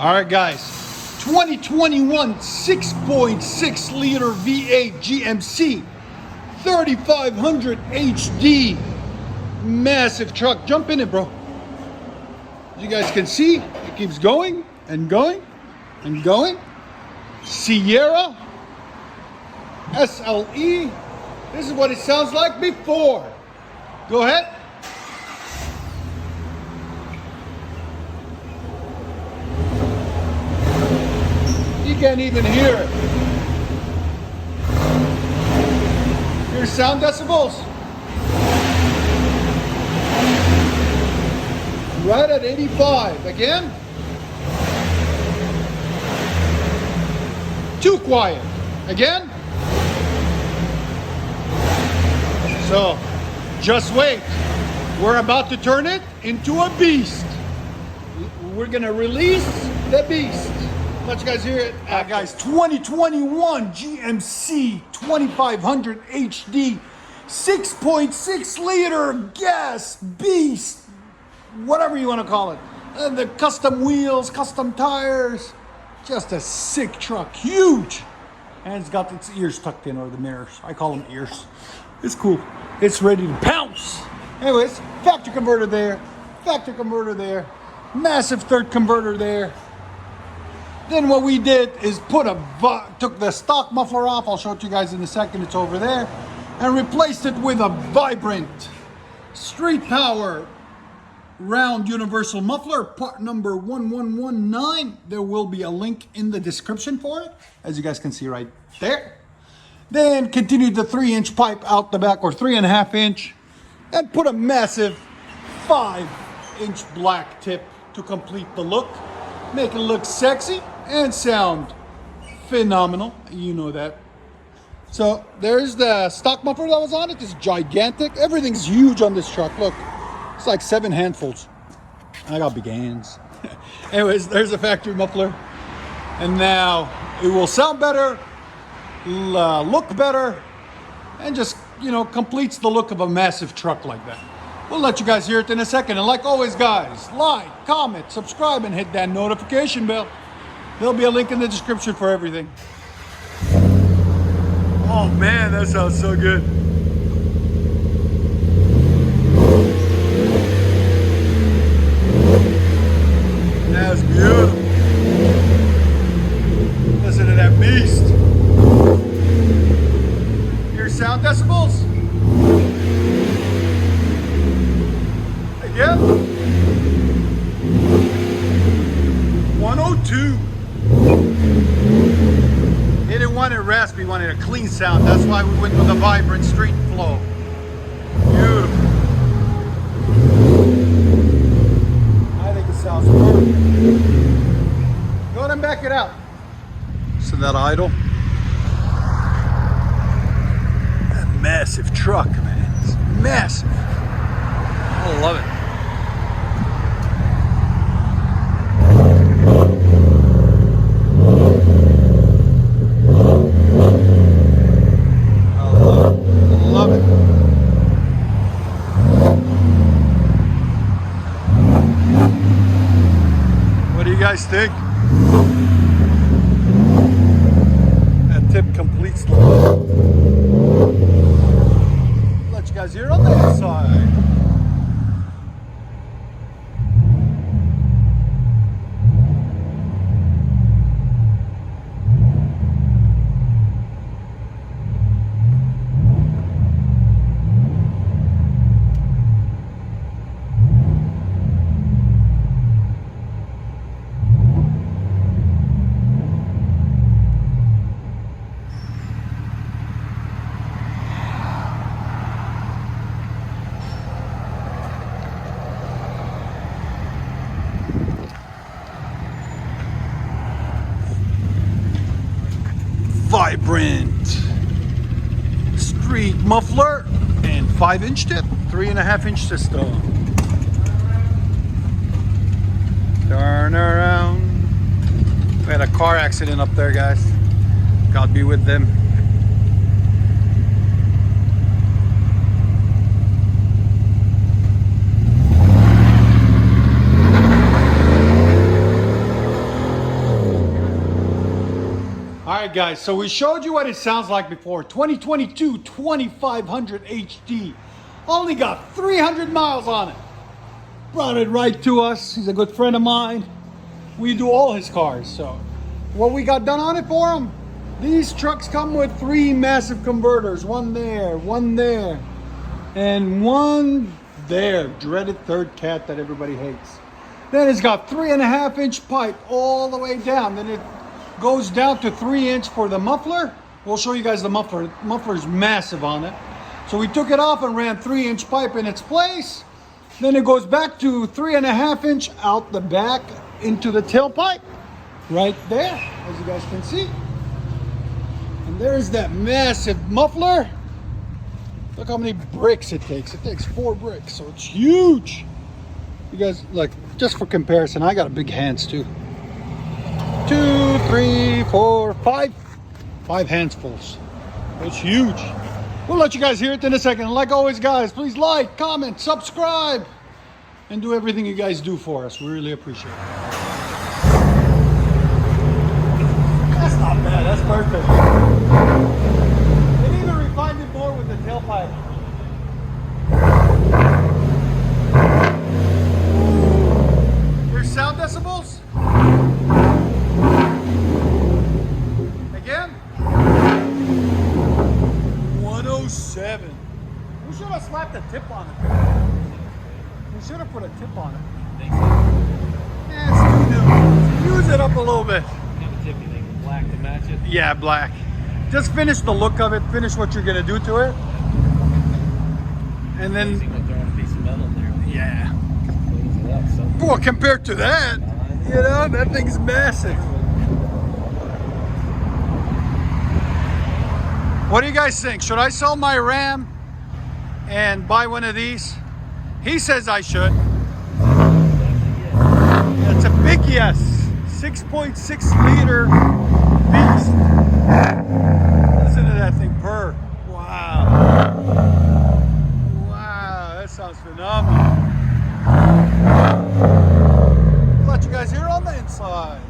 All right, guys. 2021 6.6 liter V8 GMC 3500 HD. Massive truck. Jump in it, bro. As you guys can see, it keeps going and going and going. Sierra SLE. This is what it sounds like before. Go ahead. You can't even hear it. Here's sound decibels. Right at 85. Again. Too quiet. Again. So, just wait. We're about to turn it into a beast. We're gonna release the beast. Let you guys hear it. Guys, 2021 GMC 2500 HD 6.6 liter gas beast. Whatever you want to call it. The custom wheels, custom tires. Just a sick truck. Huge. And it's got its ears tucked in, or the mirrors. I call them ears. It's cool. It's ready to pounce. Anyways, factory converter there. Factory converter there. Massive third converter there. Then what we did is took the stock muffler off. I'll show it to you guys in a second. It's over there. And replaced it with a vibrant street power round universal muffler, part number 1119. There will be a link in the description for it, as you guys can see right there. Then continued the 3-inch pipe out the back, or 3.5 inch, and put a massive 5-inch black tip to complete the look. Make it look sexy and sound phenomenal. You know that. So there's the stock muffler that was on it. It's gigantic. Everything's huge on this truck. Look, it's like 7 handfuls. I got big hands. Anyways, there's a factory muffler. And now it will sound better, look better, and just, completes the look of a massive truck like that. We'll let you guys hear it in a second. And like always, guys, like, comment, subscribe, and hit that notification bell. There'll be a link in the description for everything. Oh man, that sounds so good. That's beautiful. Listen to that beast. Hear sound decibels? Again. 102. He didn't want it raspy, he wanted a clean sound. That's why we went with a vibrant street flow. Beautiful. I think it sounds perfect. Go ahead and back it out. So that idle. That massive truck, man. It's massive. I love it. What do you guys think? That tip completes the look. Let you guys hear it on the inside. Vibrant street muffler and 5-inch tip, 3.5-inch system. Turn around. We had a car accident up there, guys. God be with them. right, guys, so we showed you what it sounds like before. 2022 2500 HD. Only got 300 miles on it. Brought it right to us. He's a good friend of mine. We do all his cars. So what we got done on it for him, these trucks come with 3 massive converters. One there, and one there. Dreaded third cat that everybody hates. Then it's got 3.5-inch pipe all the way down. Then it goes down to 3-inch for the muffler. We'll show you guys the muffler. The muffler is massive on it. So we took it off and ran 3-inch pipe in its place. Then it goes back to 3.5-inch out the back into the tailpipe. Right there, as you guys can see. And there's that massive muffler. Look how many bricks it takes. It takes 4 bricks, so it's huge. You guys, look, just for comparison, I got big hands too. 2, 3, 4, 5. 5 handsfuls. It's huge. We'll let you guys hear it in a second. Like always, guys, please like, comment, subscribe, and do everything you guys do for us. We really appreciate it. That's not bad. That's perfect. They even refined it more with the tailpipe. Sound decibels? Again? 107. We should have slapped a tip on it. We should have put a tip on it. Yeah, it's too new. Use it up a little bit. Have a tip, you think? Black to match it? Yeah, black. Just finish the look of it. Finish what you're going to do to it. And then... Throwing a piece of metal there. Yeah. So. Well, compared to that, you know, that thing's massive. What do you guys think? Should I sell my Ram and buy one of these? He says I should. It's a big yes. 6.6 liter beast. Listen to that thing purr. Wow. Wow, that sounds phenomenal. Let you guys hear on the inside.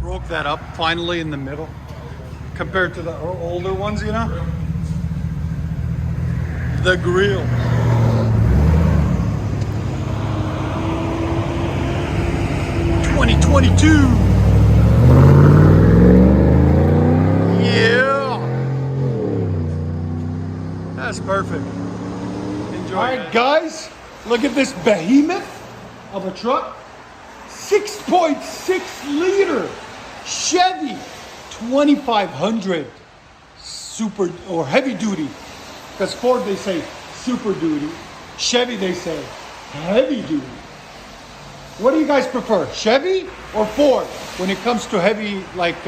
Broke that up finally in the middle compared to the older ones, you know? The grill. Yeah, that's perfect. Enjoy. All right, guys, look at this behemoth of a truck. 6.6 liter Chevy 2500 super or heavy duty, because Ford they say super duty, Chevy they say heavy duty. What do you guys prefer, Chevy or Ford, when it comes to heavy, like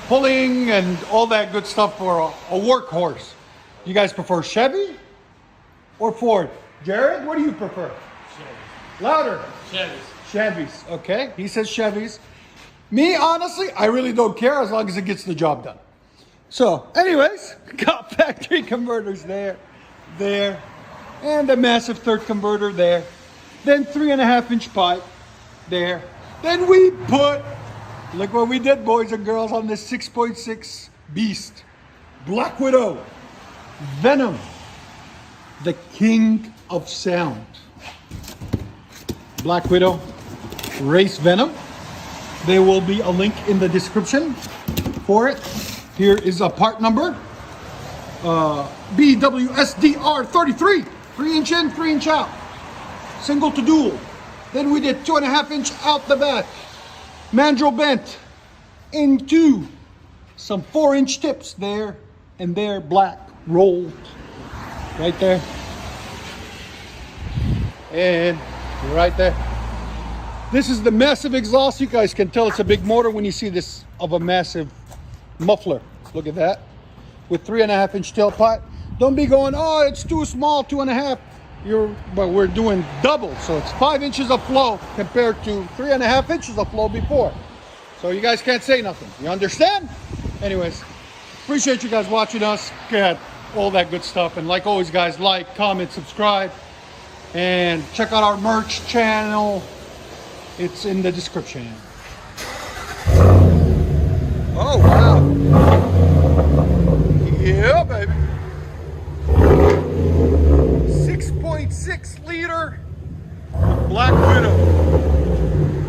pulling and all that good stuff for a workhorse? You guys prefer Chevy or Ford? Jared, what do you prefer? Chevy. Louder. Chevys. Chevys, okay. He says Chevys. Me, honestly, I really don't care as long as it gets the job done. So, anyways, got factory converters there, and a massive third converter there. Then 3.5-inch pipe there. Then we put, look what we did, boys and girls, on this 6.6 beast. Black Widow, Venom, the king of sound. Black Widow, Race Venom. There will be a link in the description for it. Here is a part number. BWSDR 33. 3-inch in, 3-inch out. Single to dual. Then we did 2.5-inch out the back. Mandrel bent into some 4-inch tips there and there, black rolled right there. And right there. This is the massive exhaust. You guys can tell it's a big motor when you see this of a massive muffler. Look at that. With 3.5-inch tailpipe. Don't be going, oh, it's too small, 2.5. But we're doing double, so it's 5 inches of flow compared to 3.5 inches of flow before. So you guys can't say nothing. You understand? Anyways, appreciate you guys watching us. Get all that good stuff. And like always, guys, like, comment, subscribe. And check out our merch channel. It's in the description. Oh, wow. Yeah, baby. 6.6 liter Black Widow.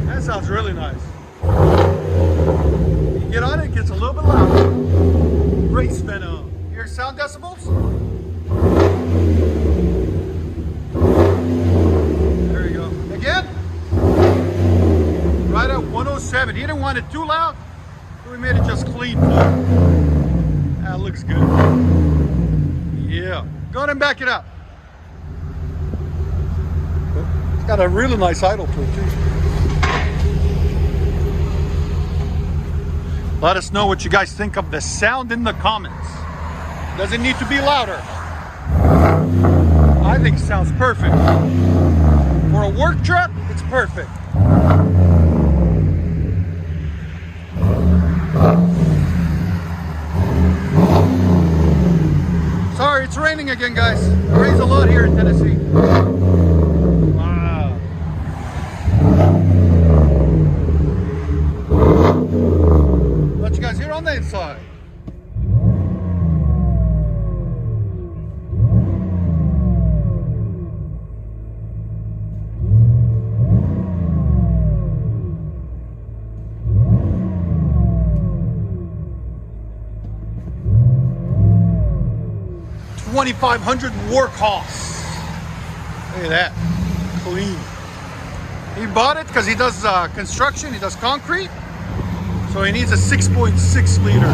That sounds really nice. You get on it, it gets a little bit louder. Race venom. Hear sound decibels? There you go. Again. Right at 107. He didn't want it too loud, so we made it just clean. That looks good. Yeah. Go ahead and back it up. It's got a really nice idle to it too. Let us know what you guys think of the sound in the comments. Does it need to be louder? I think it sounds perfect. For a work truck, it's perfect. Sorry, it's raining again, guys. It rains a lot here in Tennessee. Wow. Let you guys hear on the inside. $2,500 workhorse. Look at that, clean. He bought it because he does construction, he does concrete, so he needs a 6.6 liter.